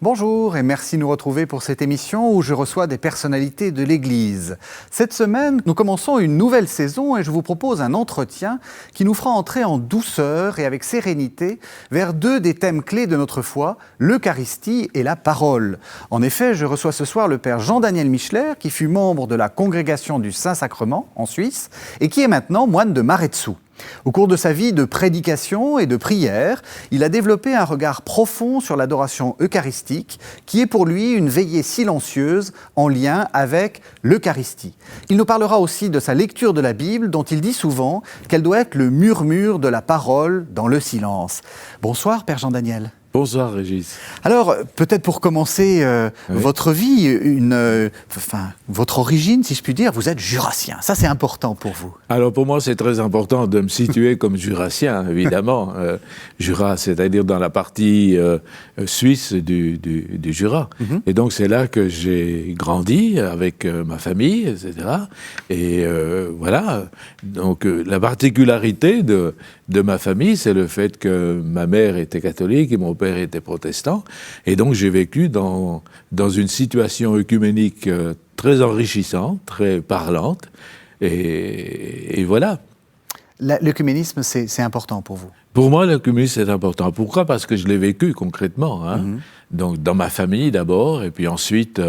Bonjour et merci de nous retrouver pour cette émission où je reçois des personnalités de l'Église. Cette semaine, nous commençons une nouvelle saison et je vous propose un entretien qui nous fera entrer en douceur et avec sérénité vers deux des thèmes clés de notre foi, l'Eucharistie et la parole. En effet, je reçois ce soir le Père Jean-Daniel Micheler qui fut membre de la Congrégation du Saint-Sacrement en Suisse et qui est maintenant moine de Maretsous. Au cours de sa vie de prédication et de prière, il a développé un regard profond sur l'adoration eucharistique, qui est pour lui une veillée silencieuse en lien avec l'Eucharistie. Il nous parlera aussi de sa lecture de la Bible, dont il dit souvent qu'elle doit être le murmure de la parole dans le silence. Bonsoir, Père Jean-Daniel. Bonsoir Régis. Alors, peut-être pour commencer votre vie, votre origine, si je puis dire, vous êtes jurassien. Ça, c'est important pour vous. Alors pour moi, c'est très important de me situer comme jurassien, évidemment. Jura, c'est-à-dire dans la partie suisse du Jura. Et donc c'est là que j'ai grandi avec ma famille, etc. Et voilà. Donc la particularité de ma famille, c'est le fait que ma mère était catholique et mon père était protestant, et donc j'ai vécu dans une situation œcuménique très enrichissante, très parlante, et voilà. L'œcuménisme, c'est important pour vous? Pour moi, l'œcuménisme, c'est important. Pourquoi? Parce que je l'ai vécu concrètement, donc dans ma famille d'abord, et puis ensuite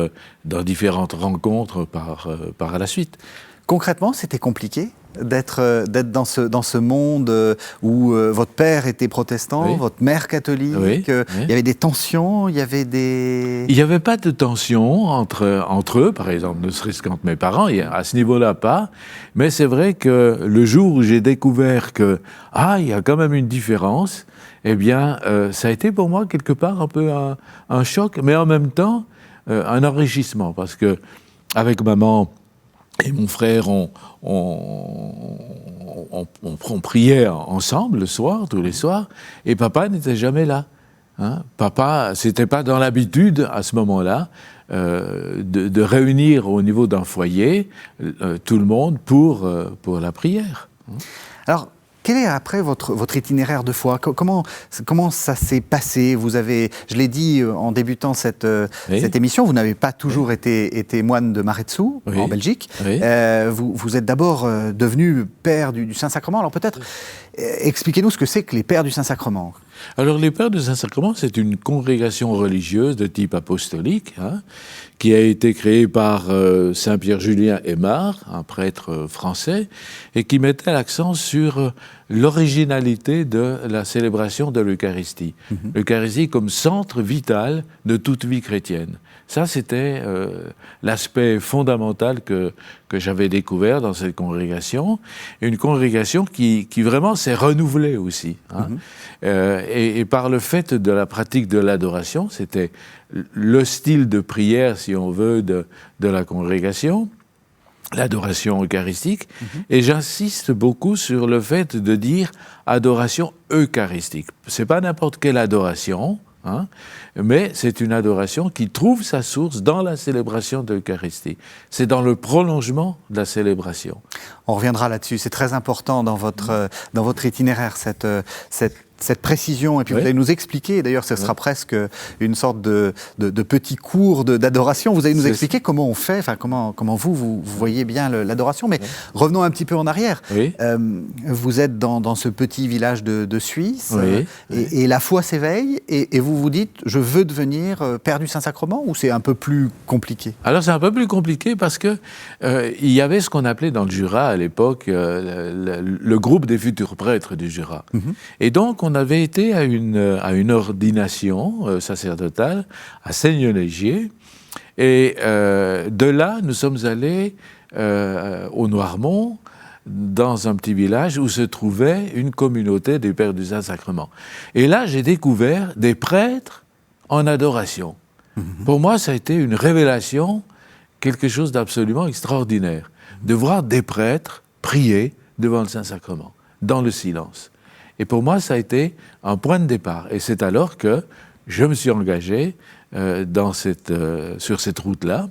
dans différentes rencontres par la suite. Concrètement, c'était compliqué d'être dans ce monde où votre père était protestant, oui. votre mère catholique, oui. Il y avait des tensions, il y avait des... Il n'y avait pas de tension entre eux, par exemple, ne serait-ce qu'entre mes parents, à ce niveau-là pas, mais c'est vrai que le jour où j'ai découvert que, il y a quand même une différence, eh bien, ça a été pour moi quelque part un peu un choc, mais en même temps, un enrichissement, parce que avec maman et mon frère, on priait ensemble le soir, tous les soirs, et papa n'était jamais là. Papa, c'était pas dans l'habitude, à ce moment-là, de réunir au niveau d'un foyer tout le monde pour la prière. Alors, quel est après votre itinéraire de foi? Comment ça s'est passé? Vous avez, je l'ai dit en débutant cette émission, vous n'avez pas toujours été moine de Maretsous, en Belgique. Oui. Vous êtes d'abord devenu père du Saint-Sacrement. Alors peut-être, expliquez-nous ce que c'est que les pères du Saint-Sacrement. Alors les pères du Saint-Sacrement, c'est une congrégation religieuse de type apostolique, qui a été créée par Saint Pierre-Julien Aymar, un prêtre français, et qui mettait l'accent sur l'originalité de la célébration de l'Eucharistie. L'Eucharistie comme centre vital de toute vie chrétienne. Ça, c'était l'aspect fondamental que j'avais découvert dans cette congrégation. Une congrégation qui vraiment s'est renouvelée aussi. Et par le fait de la pratique de l'adoration, c'était le style de prière, si on veut, de la congrégation, l'adoration eucharistique. Et j'insiste beaucoup sur le fait de dire adoration eucharistique. C'est pas n'importe quelle adoration, mais c'est une adoration qui trouve sa source dans la célébration de l'Eucharistie. C'est dans le prolongement de la célébration. On reviendra là-dessus, c'est très important dans votre itinéraire, cette précision, et puis vous allez nous expliquer, d'ailleurs ce sera presque une sorte de petit cours d'adoration, vous allez nous expliquer comment on fait, comment vous voyez bien l'adoration, mais revenons un petit peu en arrière. Vous êtes dans ce petit village de Suisse, et la foi s'éveille, et vous vous dites, je veux devenir père du Saint-Sacrement, ou c'est un peu plus compliqué? Alors c'est un peu plus compliqué parce que il y avait ce qu'on appelait dans le Jura à l'époque le groupe des futurs prêtres du Jura. Et donc on avait été à une ordination sacerdotale à Seigneuxlégier, et de là nous sommes allés au Noirmont, dans un petit village où se trouvait une communauté des Pères du Saint-Sacrement. Et là j'ai découvert des prêtres en adoration. Pour moi ça a été une révélation, quelque chose d'absolument extraordinaire, de voir des prêtres prier devant le Saint-Sacrement, dans le silence. Et pour moi, ça a été un point de départ. Et c'est alors que je me suis engagé sur cette route-là.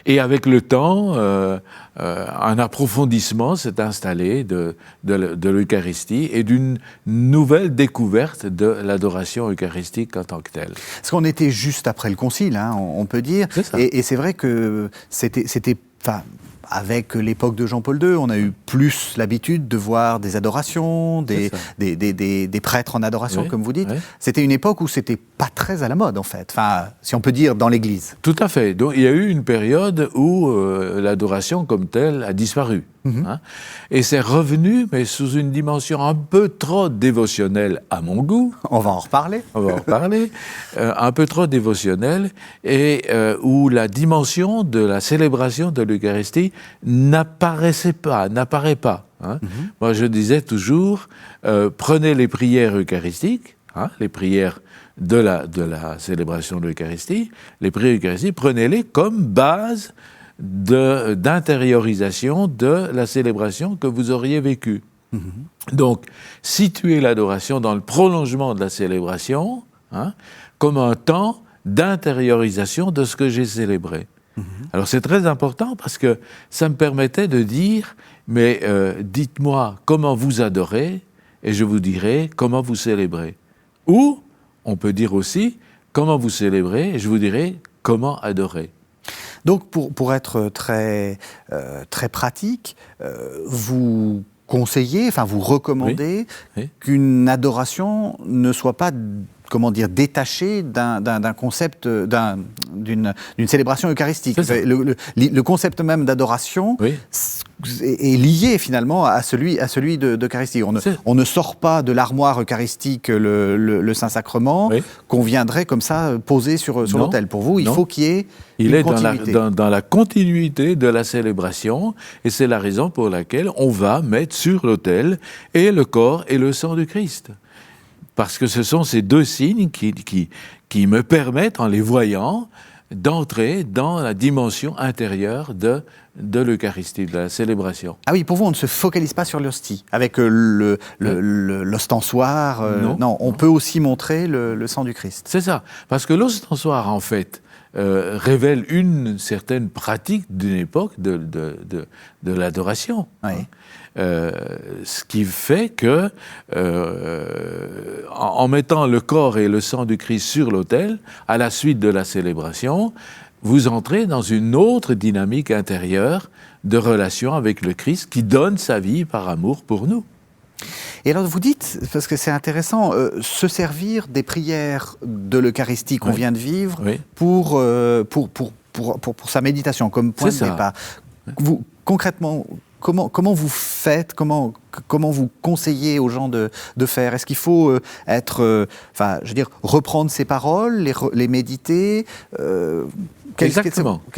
Et avec le temps, un approfondissement s'est installé de l'Eucharistie et d'une nouvelle découverte de l'adoration eucharistique en tant que telle. Parce qu'on était juste après le Concile, hein, on peut dire, et c'est vrai que c'était avec l'époque de Jean-Paul II, on a eu plus l'habitude de voir des adorations, des prêtres en adoration, comme vous dites. C'était une époque où c'était pas très à la mode, en fait, enfin, si on peut dire, dans l'Église. Tout à fait. Donc, il y a eu une période où l'adoration comme telle a disparu. Hein, et c'est revenu, mais sous une dimension un peu trop dévotionnelle à mon goût. On va en reparler. On va en reparler. Un peu trop dévotionnelle, et où la dimension de la célébration de l'Eucharistie n'apparaît pas. Hein. Moi, je disais toujours, prenez les prières eucharistiques, hein, les prières de la célébration de l'Eucharistie, les prières eucharistiques, prenez-les comme base d'intériorisation de la célébration que vous auriez vécue. Donc, situer l'adoration dans le prolongement de la célébration, hein, comme un temps d'intériorisation de ce que j'ai célébré. Alors, c'est très important parce que ça me permettait de dire, mais dites-moi comment vous adorez et je vous dirai comment vous célébrez. Ou, on peut dire aussi, comment vous célébrez et je vous dirai comment adorer. Donc, pour être très pratique, vous conseillez, enfin vous recommandez qu'une adoration ne soit pas, comment dire, détachée d'un concept, d'une célébration eucharistique. Le concept même d'adoration est lié finalement à celui d'Eucharistie. On ne sort pas de l'armoire eucharistique le Saint-Sacrement qu'on viendrait comme ça poser sur l'autel. Pour vous, il faut qu'il y ait une continuité. Dans la continuité de la célébration, et c'est la raison pour laquelle on va mettre sur l'autel et le corps et le sang du Christ. Parce que ce sont ces deux signes qui me permettent, en les voyant, d'entrer dans la dimension intérieure de l'Eucharistie, de la célébration. Ah oui, pour vous, on ne se focalise pas sur l'hostie, avec l'ostensoir. Non, on peut aussi montrer le sang du Christ. C'est ça, parce que l'ostensoir, en fait, révèle une certaine pratique d'une époque de l'adoration. Oui. Ce qui fait que, en mettant le corps et le sang du Christ sur l'autel, à la suite de la célébration, vous entrez dans une autre dynamique intérieure de relation avec le Christ qui donne sa vie par amour pour nous. Et alors vous dites, parce que c'est intéressant, se servir des prières de l'Eucharistie qu'on vient de vivre pour sa méditation, comme point de départ. Vous, concrètement, comment vous faites, comment vous conseillez aux gens de faire? Est-ce qu'il faut reprendre ces paroles, les méditer? Quels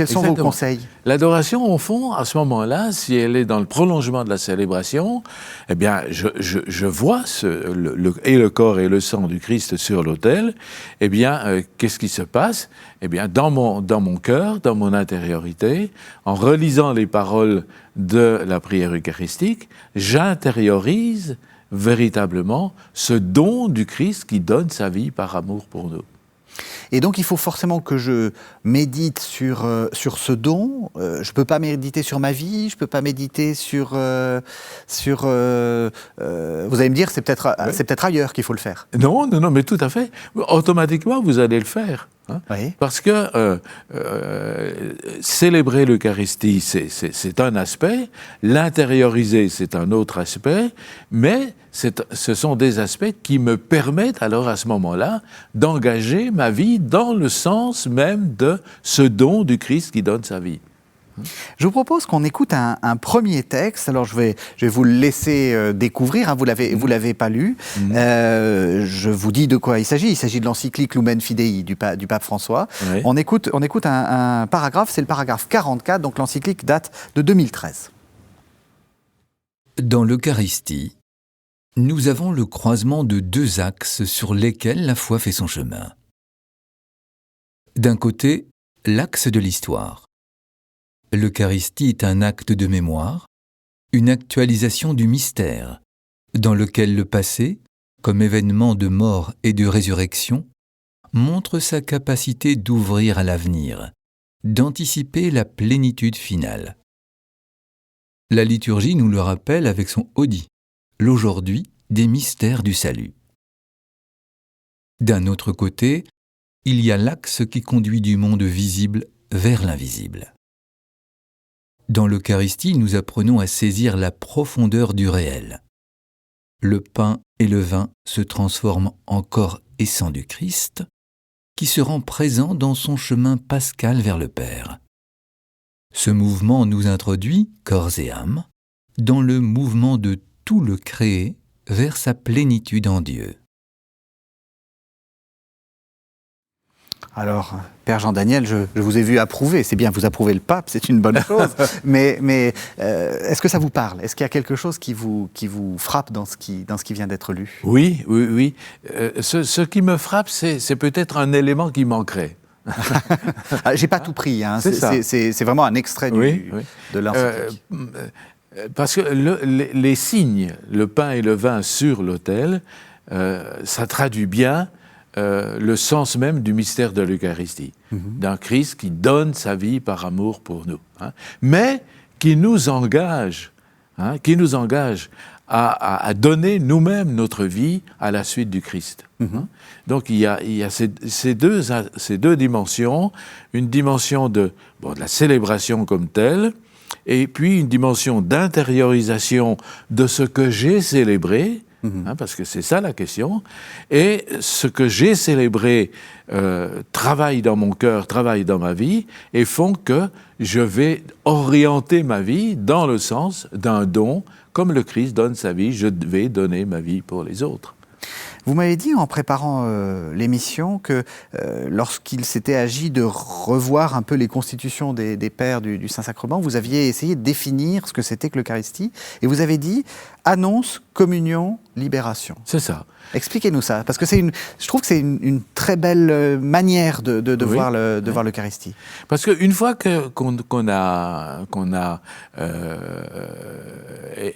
sont vos conseils? L'adoration, au fond, à ce moment-là, si elle est dans le prolongement de la célébration, eh bien, je vois le corps et le sang du Christ sur l'autel. Eh bien, qu'est-ce qui se passe? Eh bien, dans mon cœur, dans mon intériorité, en relisant les paroles de la prière eucharistique, j'intériorise véritablement ce don du Christ qui donne sa vie par amour pour nous. Et donc, il faut forcément que je médite sur ce don. Je ne peux pas méditer sur ma vie, je ne peux pas méditer sur... vous allez me dire, c'est peut-être ailleurs qu'il faut le faire. Non, mais tout à fait. Automatiquement, vous allez le faire. Hein? Parce que célébrer l'Eucharistie, c'est un aspect, l'intérioriser, c'est un autre aspect, mais ce sont des aspects qui me permettent alors à ce moment-là d'engager ma vie dans le sens même de ce don du Christ qui donne sa vie. Je vous propose qu'on écoute un premier texte. Alors je vais vous le laisser découvrir. Hein, vous l'avez pas lu. Je vous dis de quoi il s'agit. Il s'agit de l'encyclique Lumen Fidei du pape François. Oui. On écoute un paragraphe. C'est le paragraphe 44. Donc l'encyclique date de 2013. Dans l'Eucharistie, nous avons le croisement de deux axes sur lesquels la foi fait son chemin. D'un côté, l'axe de l'histoire. L'Eucharistie est un acte de mémoire, une actualisation du mystère, dans lequel le passé, comme événement de mort et de résurrection, montre sa capacité d'ouvrir à l'avenir, d'anticiper la plénitude finale. La liturgie nous le rappelle avec son Audi, l'aujourd'hui des mystères du salut. D'un autre côté, il y a l'axe qui conduit du monde visible vers l'invisible. Dans l'Eucharistie, nous apprenons à saisir la profondeur du réel. Le pain et le vin se transforment en corps et sang du Christ, qui se rend présent dans son chemin pascal vers le Père. Ce mouvement nous introduit, corps et âme, dans le mouvement de tout le créé vers sa plénitude en Dieu. Alors, Père Jean-Daniel, je vous ai vu approuver. C'est bien, vous approuvez le pape, c'est une bonne chose. mais est-ce que ça vous parle? Est-ce qu'il y a quelque chose qui vous frappe dans ce qui vient d'être lu? Oui. Ce qui me frappe, c'est peut-être un élément qui manquerait. J'ai pas tout pris, hein. C'est vraiment un extrait de l'encyclique. Parce que les signes, le pain et le vin sur l'autel, ça traduit bien le sens même du mystère de l'Eucharistie, d'un Christ qui donne sa vie par amour pour nous, hein, mais qui nous engage à donner nous-mêmes notre vie à la suite du Christ. Donc il y a ces deux dimensions, une dimension de la célébration comme telle, et puis une dimension d'intériorisation de ce que j'ai célébré, parce que c'est ça la question, et ce que j'ai célébré travaille dans mon cœur, travaille dans ma vie, et font que je vais orienter ma vie dans le sens d'un don. Comme le Christ donne sa vie, je vais donner ma vie pour les autres. Vous m'avez dit en préparant l'émission que lorsqu'il s'était agi de revoir un peu les constitutions des pères du Saint-Sacrement, vous aviez essayé de définir ce que c'était que l'Eucharistie, et vous avez dit annonce, communion, libération. C'est ça. Expliquez-nous ça, parce que je trouve que c'est une très belle manière de voir l'Eucharistie. Parce qu'une fois qu'on a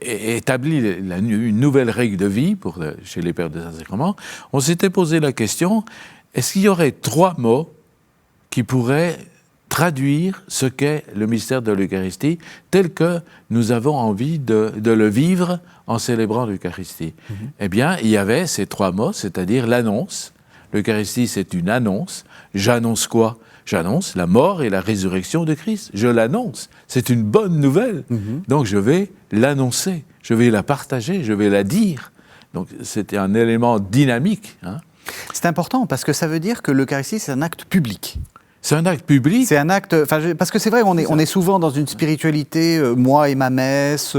établi une nouvelle règle de vie chez les pères du Saint-Sacrement, on s'était posé la question, est-ce qu'il y aurait 3 mots qui pourraient traduire ce qu'est le mystère de l'Eucharistie tel que nous avons envie de le vivre en célébrant l'Eucharistie? Eh bien, il y avait ces 3 mots, c'est-à-dire l'annonce. L'Eucharistie, c'est une annonce. J'annonce quoi? J'annonce la mort et la résurrection de Christ. Je l'annonce. C'est une bonne nouvelle. Donc, je vais l'annoncer. Je vais la partager. Je vais la dire. Donc, c'était un élément dynamique. Hein. C'est important parce que ça veut dire que l'Eucharistie, c'est un acte public. C'est un acte public. C'est un acte, parce que c'est vrai, on est souvent dans une spiritualité, moi et ma messe,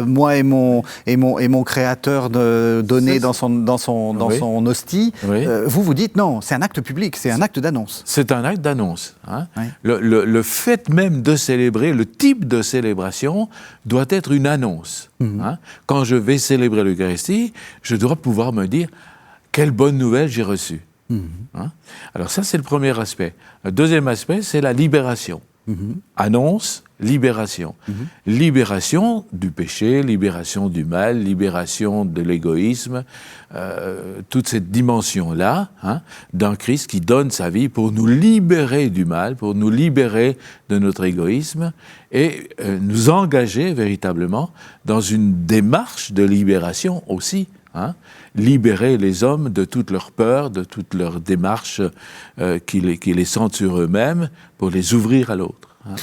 moi et mon créateur donné dans son hostie. Vous dites non, c'est un acte public, c'est un acte d'annonce. C'est un acte d'annonce. Hein. Le fait même de célébrer, le type de célébration doit être une annonce. Hein. Quand je vais célébrer l'Eucharistie, je dois pouvoir me dire quelle bonne nouvelle j'ai reçue. Hein? Alors ça, c'est le premier aspect. Le deuxième aspect, c'est la libération. Annonce, libération. Libération du péché, libération du mal, libération de l'égoïsme, toute cette dimension-là, hein, d'un Christ qui donne sa vie pour nous libérer du mal, pour nous libérer de notre égoïsme et nous engager véritablement dans une démarche de libération aussi. Hein, libérer les hommes de toutes leurs peurs, de toutes leurs démarches qui les centrent sur eux-mêmes pour les ouvrir à l'autre. Hein.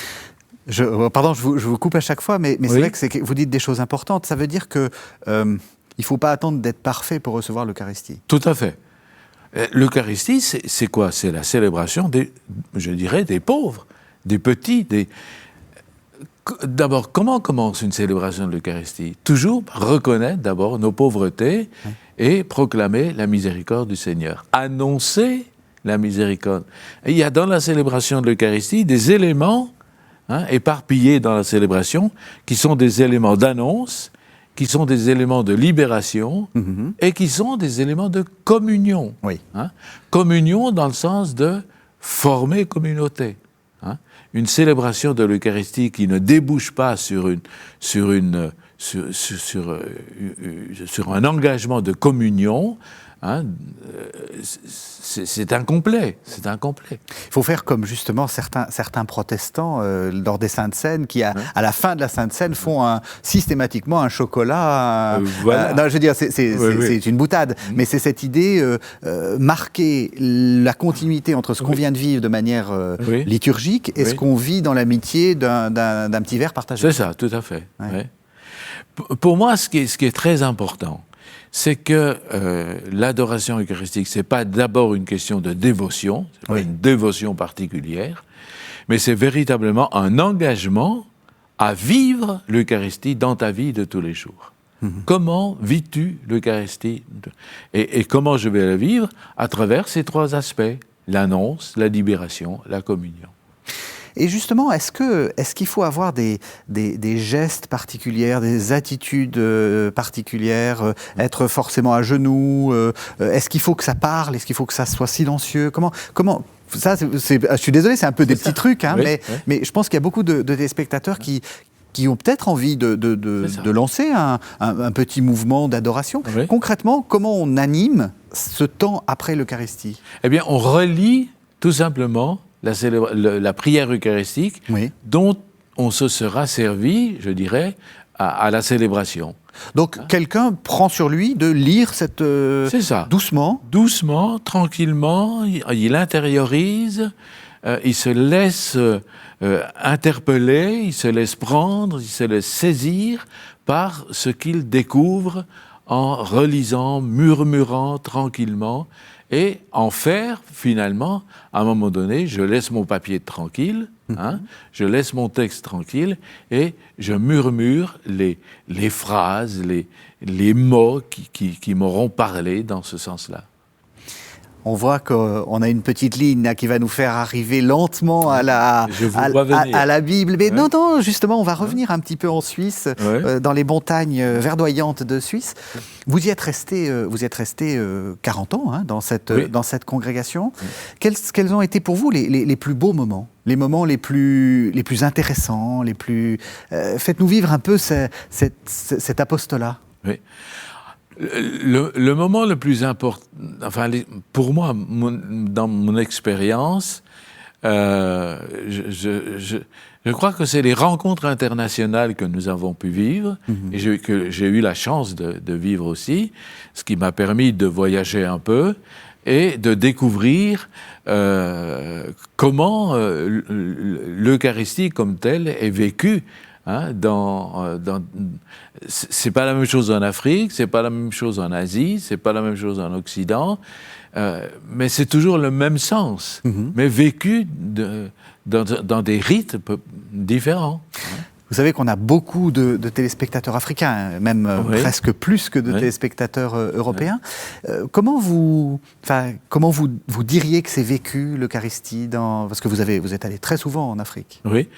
Je vous coupe à chaque fois, mais c'est vrai que vous dites des choses importantes. Ça veut dire que il ne faut pas attendre d'être parfait pour recevoir l'Eucharistie. Tout à fait. L'Eucharistie, c'est quoi? C'est la célébration des pauvres, des petits, D'abord, comment commence une célébration de l'Eucharistie? Toujours reconnaître d'abord nos pauvretés et proclamer la miséricorde du Seigneur. Annoncer la miséricorde. Et il y a dans la célébration de l'Eucharistie des éléments éparpillés dans la célébration qui sont des éléments d'annonce, qui sont des éléments de libération et qui sont des éléments de communion. Communion dans le sens de former communauté. Une célébration de l'Eucharistie qui ne débouche pas sur une sur un engagement de communion, hein, c'est incomplet. C'est incomplet. Il faut faire comme justement certains protestants lors des Saintes Seines qui, à la fin de la Sainte Seine, font systématiquement un chocolat. Voilà. Non, je veux dire, c'est une boutade, mais c'est cette idée marquer la continuité entre ce qu'on vient de vivre de manière liturgique et ce qu'on vit dans l'amitié d'un petit verre partagé. C'est ça, tout à fait. Ouais. Ouais. Pour moi, ce qui est très important, c'est que l'adoration eucharistique, c'est pas d'abord une question de dévotion, c'est pas une dévotion particulière, mais c'est véritablement un engagement à vivre l'Eucharistie dans ta vie de tous les jours. Comment vis-tu l'Eucharistie et comment je vais la vivre? À travers ces trois aspects, l'annonce, la libération, la communion. Et justement, est-ce qu'il faut avoir des gestes particuliers, des attitudes particulières, être forcément à genoux? Est-ce qu'il faut que ça parle? Est-ce qu'il faut que ça soit silencieux? Comment ça, je suis désolé, c'est un peu des petits trucs, hein, mais je pense qu'il y a beaucoup de téléspectateurs qui ont peut-être envie de lancer un petit mouvement d'adoration. Oui. Concrètement, comment on anime ce temps après l'Eucharistie? Eh bien, on relie tout simplement la prière eucharistique dont on se sera servi, je dirais, à la célébration. Donc, quelqu'un prend sur lui de lire cette... C'est ça. Doucement. Doucement, tranquillement, il intériorise, il se laisse interpeller, il se laisse prendre, il se laisse saisir par ce qu'il découvre en relisant, murmurant tranquillement, et en faire, finalement, à un moment donné, je laisse mon papier tranquille, je laisse mon texte tranquille, et je murmure les phrases, les mots qui m'auront parlé dans ce sens-là. On voit qu'on a une petite ligne là, qui va nous faire arriver lentement à la Bible. Mais non, justement, on va revenir un petit peu en Suisse, dans les montagnes verdoyantes de Suisse. Vous y êtes resté 40 ans dans cette congrégation. Quels ont été pour vous les plus beaux moments? Les moments les plus intéressants, faites-nous vivre un peu cet apostolat. Oui. Le moment le plus important, enfin, pour moi, dans mon expérience, je crois que c'est les rencontres internationales que nous avons pu vivre, et que j'ai eu la chance de vivre aussi, ce qui m'a permis de voyager un peu et de découvrir comment l'Eucharistie comme telle est vécue. C'est pas la même chose en Afrique, c'est pas la même chose en Asie, c'est pas la même chose en Occident, mais c'est toujours le même sens, mais vécu dans des rites différents. Vous savez qu'on a beaucoup de téléspectateurs africains, même presque plus que de téléspectateurs européens. Comment vous diriez que c'est vécu l'Eucharistie parce que vous êtes allé très souvent en Afrique. Oui,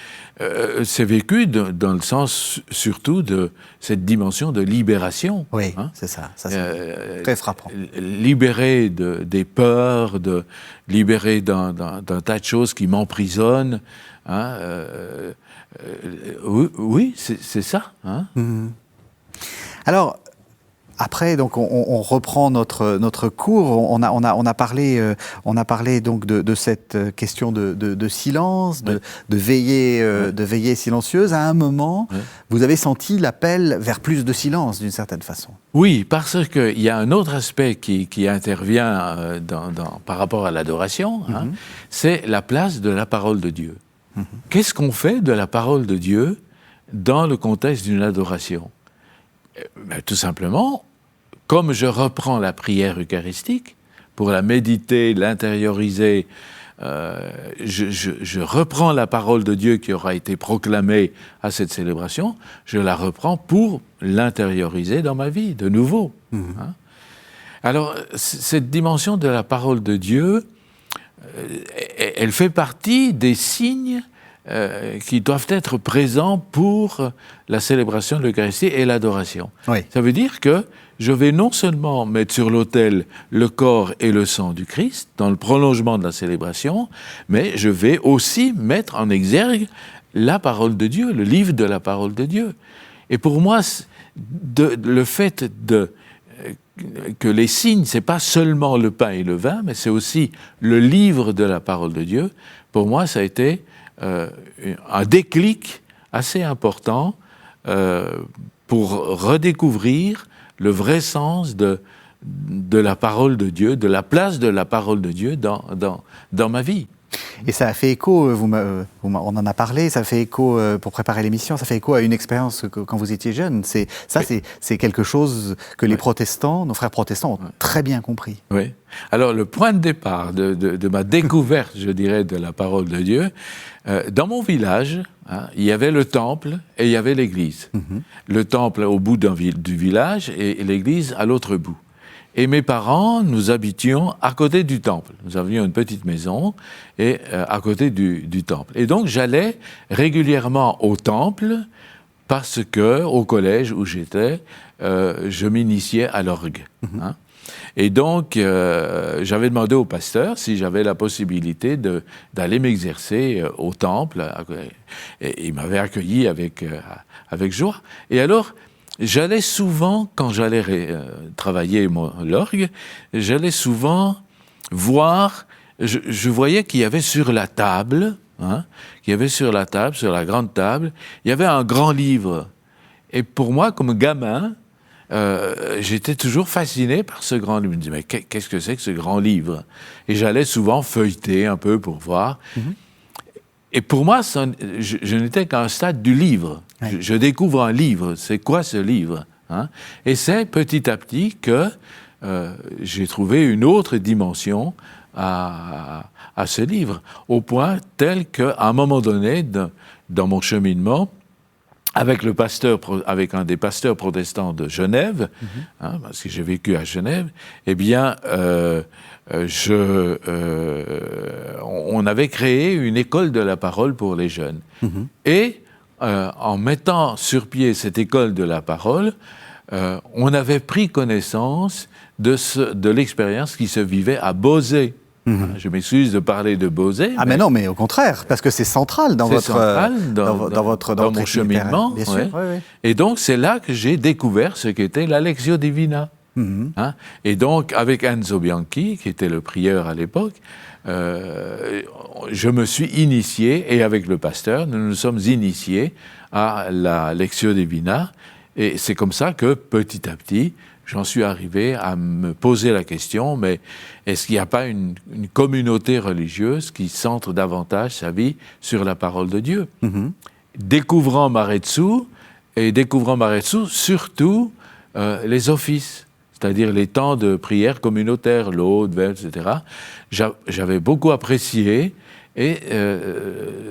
c'est vécu dans le sens surtout de cette dimension de libération. Oui, c'est ça c'est très frappant. Libéré des peurs, libéré d'un tas de choses qui m'emprisonnent. Oui, c'est ça. Alors, après, donc, on reprend notre cours. On a parlé donc de cette question de silence, de veillée silencieuse. À un moment, vous avez senti l'appel vers plus de silence, d'une certaine façon. Oui, parce qu'il y a un autre aspect qui intervient par rapport à l'adoration, c'est la place de la parole de Dieu. Qu'est-ce qu'on fait de la parole de Dieu dans le contexte d'une adoration? Tout simplement, comme je reprends la prière eucharistique, pour la méditer, l'intérioriser, je reprends la parole de Dieu qui aura été proclamée à cette célébration, je la reprends pour l'intérioriser dans ma vie, de nouveau. Alors, cette dimension de la parole de Dieu, elle fait partie des signes qui doivent être présents pour la célébration de l'Eucharistie et l'adoration. Oui. Ça veut dire que je vais non seulement mettre sur l'autel le corps et le sang du Christ, dans le prolongement de la célébration, mais je vais aussi mettre en exergue la parole de Dieu, le livre de la parole de Dieu. Et pour moi, le fait que les signes, c'est pas seulement le pain et le vin, mais c'est aussi le livre de la parole de Dieu. Pour moi, ça a été un déclic assez important pour redécouvrir le vrai sens de la parole de Dieu, de la place de la parole de Dieu dans ma vie. Et ça a fait écho, on en a parlé, ça fait écho pour préparer l'émission, ça fait écho à une expérience quand vous étiez jeune. C'est quelque chose que les protestants, nos frères protestants, ont très bien compris. Oui. Alors le point de départ de ma découverte, je dirais, de la parole de Dieu, dans mon village, il y avait le temple et il y avait l'église. Le temple au bout du village et l'église à l'autre bout. Et mes parents, nous habitions à côté du temple. Nous avions une petite maison et à côté du temple. Et donc j'allais régulièrement au temple parce que au collège où j'étais, je m'initiais à l'orgue. Et donc j'avais demandé au pasteur si j'avais la possibilité d'aller m'exercer au temple. Et il m'avait accueilli avec joie. Et alors j'allais souvent, quand j'allais travailler l'orgue, j'allais souvent voir, je voyais qu'il y avait sur la table, sur la grande table, il y avait un grand livre. Et pour moi, comme gamin, j'étais toujours fasciné par ce grand livre. Je me disais, mais qu'est-ce que c'est que ce grand livre? Et j'allais souvent feuilleter un peu pour voir. Et pour moi, je n'étais qu'à un stade du livre. Oui. Je découvre un livre. C'est quoi ce livre? Et c'est petit à petit que j'ai trouvé une autre dimension à ce livre, au point tel qu'à un moment donné, dans mon cheminement, avec un des pasteurs protestants de Genève, parce que j'ai vécu à Genève, eh bien, on avait créé une école de la parole pour les jeunes. Et en mettant sur pied cette école de la parole, on avait pris connaissance de l'expérience qui se vivait à Beauzé. Je m'excuse de parler de Beauzé. Ah mais non, mais au contraire, parce que c'est central dans mon cheminement. Bien sûr. Oui. Et donc c'est là que j'ai découvert ce qu'était la Lectio Divina. Et donc avec Enzo Bianchi, qui était le prieur à l'époque, je me suis initié, et avec le pasteur, nous nous sommes initiés à la Lectio Divina. Et c'est comme ça que petit à petit, j'en suis arrivé à me poser la question, mais est-ce qu'il n'y a pas une communauté religieuse qui centre davantage sa vie sur la parole de Dieu? Découvrant Maretsu, surtout les offices, c'est-à-dire les temps de prière communautaire, l'aude, etc. J'avais beaucoup apprécié, et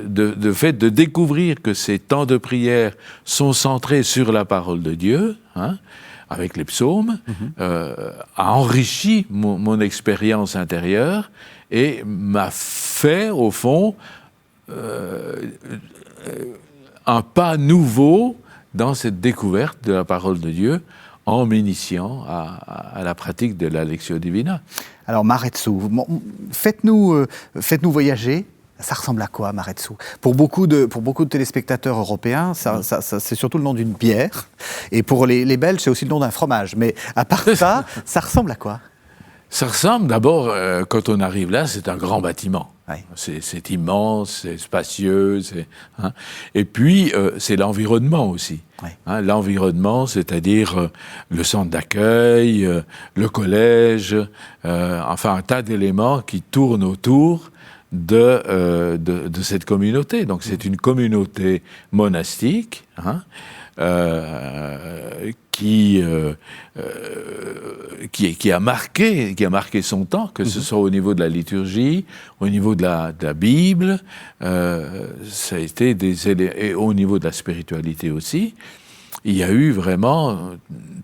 de fait de découvrir que ces temps de prière sont centrés sur la parole de Dieu, avec les psaumes, a enrichi mon expérience intérieure et m'a fait, au fond, un pas nouveau dans cette découverte de la parole de Dieu en m'initiant à la pratique de la Lectio Divina. Alors, Maretsu, faites-nous voyager. Ça ressemble à quoi, Maretsu? Pour beaucoup de téléspectateurs européens, c'est surtout le nom d'une bière. Et pour les Belges, c'est aussi le nom d'un fromage. Mais à part ça, ça ressemble à quoi? Ça ressemble d'abord, quand on arrive là, c'est un grand bâtiment. Oui. C'est immense, c'est spacieux. Et puis, c'est l'environnement aussi. Oui. L'environnement, c'est-à-dire le centre d'accueil, le collège, enfin un tas d'éléments qui tournent autour de cette communauté. Donc c'est une communauté monastique qui a marqué son temps, que ce soit au niveau de la liturgie, au niveau de la Bible, ça a été et au niveau de la spiritualité aussi. Il y a eu vraiment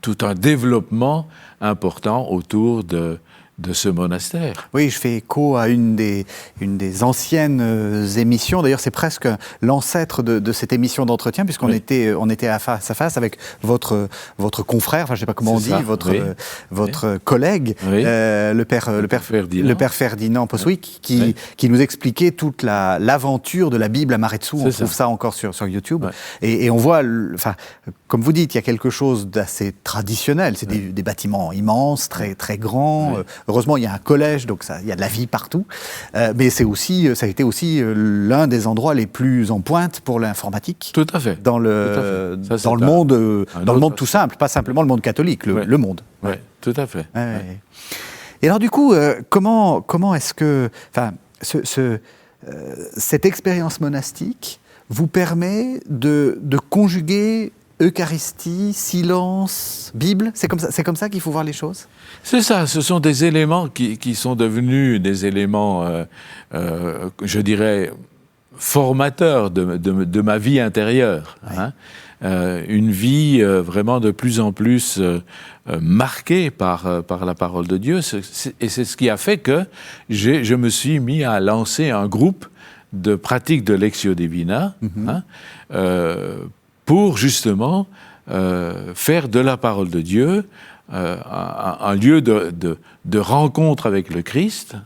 tout un développement important autour de de ce monastère. Oui, je fais écho à une des anciennes émissions. D'ailleurs, c'est presque l'ancêtre de cette émission d'entretien, puisqu'on était à face avec votre confrère, enfin je ne sais pas comment on dit, votre collègue, le père Ferdinand Poswick, qui nous expliquait toute l'aventure de la Bible à Maretsu. On trouve ça encore sur YouTube. Ouais. Et on voit, comme vous dites, il y a quelque chose d'assez traditionnel. C'est des bâtiments immenses, très, très grands. Ouais. Heureusement, il y a un collège, donc il y a de la vie partout. Mais ça a été aussi l'un des endroits les plus en pointe pour l'informatique. Tout à fait. Dans le monde tout simple, pas simplement le monde catholique, le monde. Oui, tout à fait. Ouais. Et alors du coup, comment est-ce que, cette expérience monastique vous permet de conjuguer Eucharistie, silence, Bible? C'est comme ça qu'il faut voir les choses? C'est ça, ce sont des éléments qui sont devenus des éléments, je dirais, formateurs de ma vie intérieure. Ouais. Hein. Une vie vraiment de plus en plus marquée par la parole de Dieu. Et c'est ce qui a fait que je me suis mis à lancer un groupe de pratique de Lectio Divina, pour justement faire de la parole de Dieu un lieu de rencontre avec le Christ,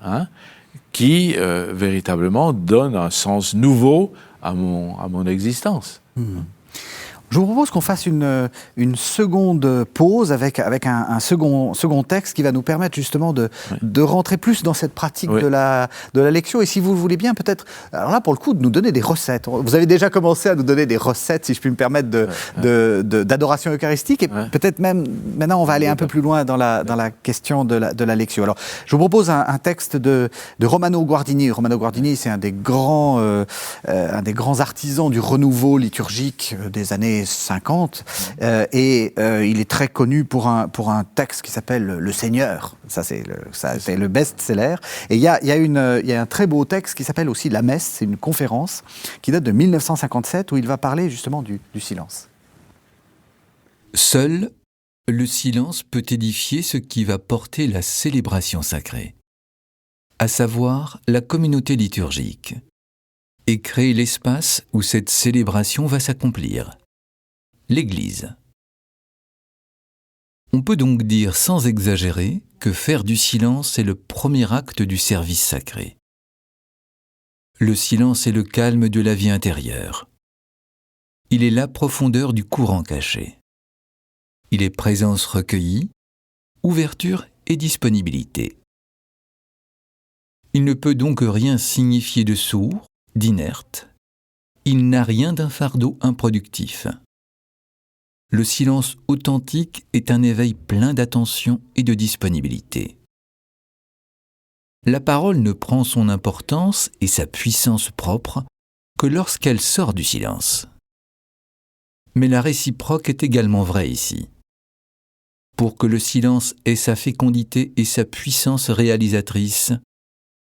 qui véritablement donne un sens nouveau à mon existence. Je vous propose qu'on fasse une seconde pause avec un second texte qui va nous permettre justement de rentrer plus dans cette pratique de la lectio. Et si vous le voulez bien, peut-être, alors là pour le coup, de nous donner des recettes. Vous avez déjà commencé à nous donner des recettes, si je puis me permettre, d'adoration eucharistique. Et peut-être même, maintenant, on va aller un peu plus loin dans la question de la lectio. Alors, je vous propose un texte de Romano Guardini. Romano Guardini, c'est un des grands artisans du renouveau liturgique des années 50, et il est très connu pour un texte qui s'appelle Le Seigneur. Ça c'est le best-seller. Et il y a un très beau texte qui s'appelle aussi La Messe. C'est une conférence qui date de 1957 où il va parler justement du silence. Seul le silence peut édifier ce qui va porter la célébration sacrée, à savoir la communauté liturgique, et créer l'espace où cette célébration va s'accomplir. L'Église. On peut donc dire sans exagérer que faire du silence est le premier acte du service sacré. Le silence est le calme de la vie intérieure. Il est la profondeur du courant caché. Il est présence recueillie, ouverture et disponibilité. Il ne peut donc rien signifier de sourd, d'inerte. Il n'a rien d'un fardeau improductif. Le silence authentique est un éveil plein d'attention et de disponibilité. La parole ne prend son importance et sa puissance propre que lorsqu'elle sort du silence. Mais la réciproque est également vraie ici. Pour que le silence ait sa fécondité et sa puissance réalisatrice,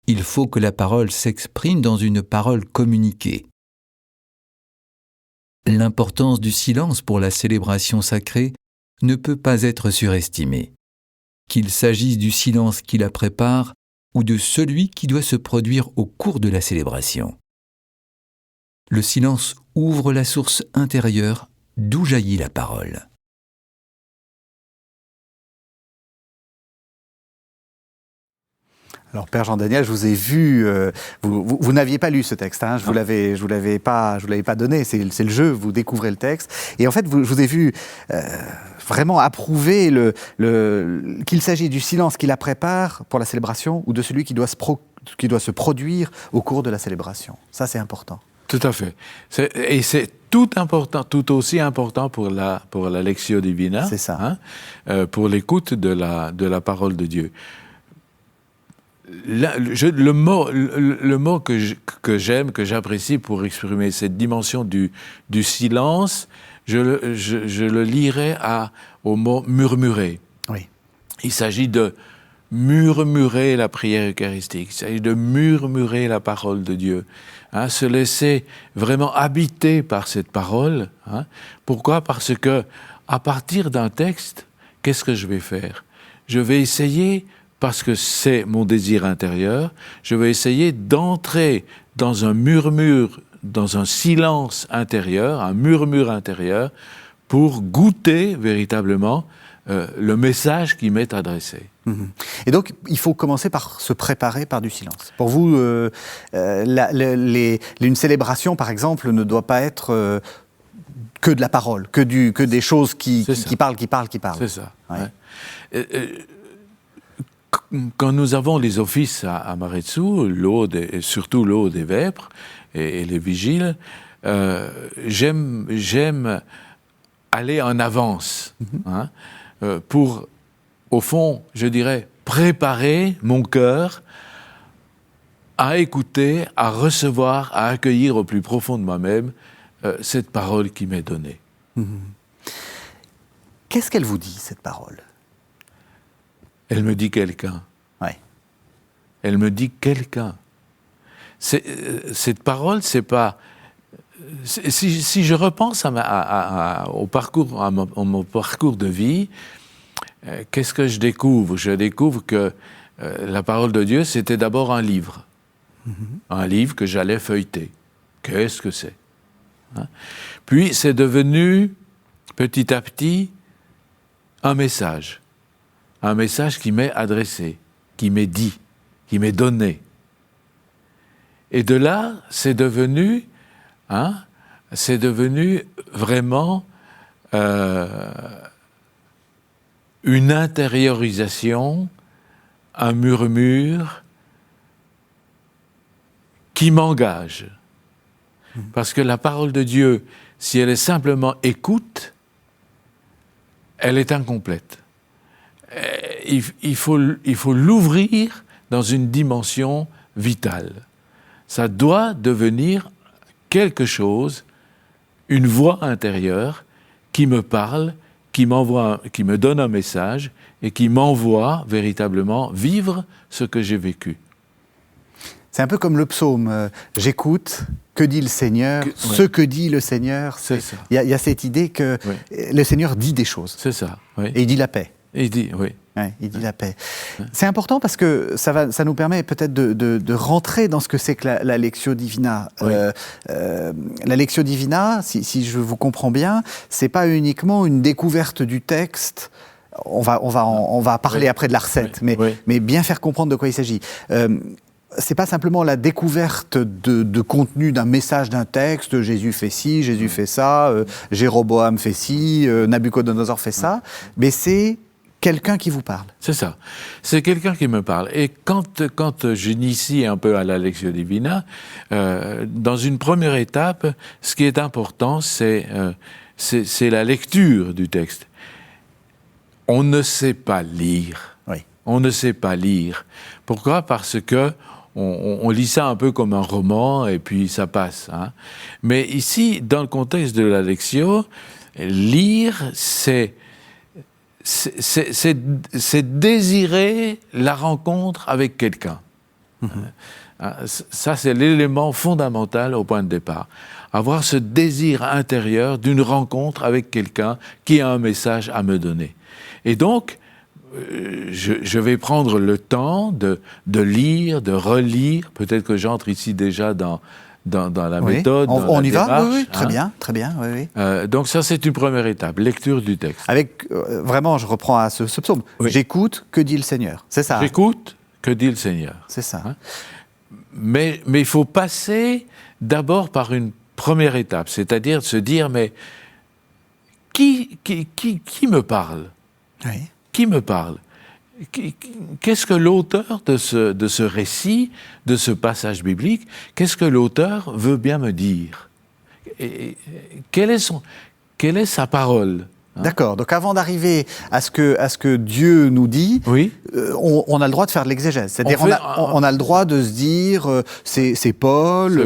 il faut que la parole s'exprime dans une parole communiquée. L'importance du silence pour la célébration sacrée ne peut pas être surestimée, qu'il s'agisse du silence qui la prépare ou de celui qui doit se produire au cours de la célébration. Le silence ouvre la source intérieure d'où jaillit la parole. Alors Père Jean-Daniel, je vous ai vu, vous n'aviez pas lu ce texte, je vous l'avais pas donné, c'est le jeu, vous découvrez le texte, et en fait je vous ai vu vraiment approuver qu'il s'agit du silence qui la prépare pour la célébration ou de celui qui doit se produire au cours de la célébration. Ça c'est important. Tout à fait. Et c'est tout aussi important pour la Lectio Divina. C'est ça. Pour l'écoute de la parole de Dieu. Le mot que j'aime, que j'apprécie pour exprimer cette dimension du silence, je le lirai au mot murmurer. Oui. Il s'agit de murmurer la prière eucharistique, il s'agit de murmurer la parole de Dieu, se laisser vraiment habiter par cette parole. Pourquoi ? Parce que à partir d'un texte, qu'est-ce que je vais faire ? Je vais essayer parce que c'est mon désir intérieur, je vais essayer d'entrer dans un murmure, dans un silence intérieur, un murmure intérieur, pour goûter véritablement le message qui m'est adressé. Et donc, il faut commencer par se préparer par du silence. Pour vous, une célébration, par exemple, ne doit pas être que de la parole, que des choses qui parlent. C'est ça. Ouais. Ouais. Quand nous avons les offices à Maretsou, l'Aude et surtout l'Aude et Vêpres et les vigiles, j'aime aller en avance pour, au fond, je dirais, préparer mon cœur à écouter, à recevoir, à accueillir au plus profond de moi-même cette parole qui m'est donnée. Qu'est-ce qu'elle vous dit, cette parole ? Elle me dit quelqu'un. Ouais. Elle me dit quelqu'un. Cette parole, c'est pas... Si je repense au parcours, à mon parcours de vie, qu'est-ce que je découvre ? Je découvre que la parole de Dieu, c'était d'abord un livre. Un livre que j'allais feuilleter. Qu'est-ce que c'est ? Puis, c'est devenu, petit à petit, un message qui m'est adressé, qui m'est dit, qui m'est donné. Et de là, c'est devenu vraiment une intériorisation, un murmure qui m'engage. Parce que la parole de Dieu, si elle est simplement écoute, elle est incomplète. Il faut l'ouvrir dans une dimension vitale. Ça doit devenir quelque chose, une voix intérieure qui me parle, qui me donne un message et qui m'envoie véritablement vivre ce que j'ai vécu. C'est un peu comme le psaume. J'écoute, que dit le Seigneur, ce que dit le Seigneur. C'est ça. Il y a cette idée que le Seigneur dit des choses. C'est ça, oui. Et il dit la paix. Et il dit, oui. Ouais, il dit la paix. C'est important parce que ça nous permet peut-être de rentrer dans ce que c'est que la Lectio Divina. Oui. La Lectio Divina, si je vous comprends bien, c'est pas uniquement une découverte du texte. On va parler après de la recette, mais bien faire comprendre de quoi il s'agit. C'est pas simplement la découverte de contenu d'un message d'un texte, Jésus fait ci, Jésus fait ça, Jéroboam fait ci, Nabuchodonosor fait ça, mais c'est quelqu'un qui vous parle. C'est ça. C'est quelqu'un qui me parle. Et quand j'initie un peu à la Lectio Divina, dans une première étape, ce qui est important, c'est la lecture du texte. On ne sait pas lire. Oui. On ne sait pas lire. Pourquoi ? Parce que on lit ça un peu comme un roman et puis ça passe. Mais ici, dans le contexte de la Lectio, lire, c'est désirer la rencontre avec quelqu'un. Ça, c'est l'élément fondamental au point de départ. Avoir ce désir intérieur d'une rencontre avec quelqu'un qui a un message à me donner. Et donc, je vais prendre le temps de lire, de relire. Peut-être que j'entre ici déjà dans la méthode, on y démarche, va, oui, très bien, oui. Donc ça, c'est une première étape, lecture du texte. Avec, vraiment, je reprends à ce psaume. Oui. J'écoute, que dit le Seigneur. C'est ça. J'écoute, que dit le Seigneur. C'est ça. Mais il faut passer d'abord par une première étape, c'est-à-dire de se dire, mais qui me parle ? Oui. Qui me parle ? Qu'est-ce que l'auteur de ce récit, de ce passage biblique, qu'est-ce que l'auteur veut bien me dire ? Et quelle est sa parole ? D'accord. Donc avant d'arriver à ce que Dieu nous dit, Oui. On a le droit de faire de l'exégèse. C'est-à-dire on a le droit de se dire c'est Paul.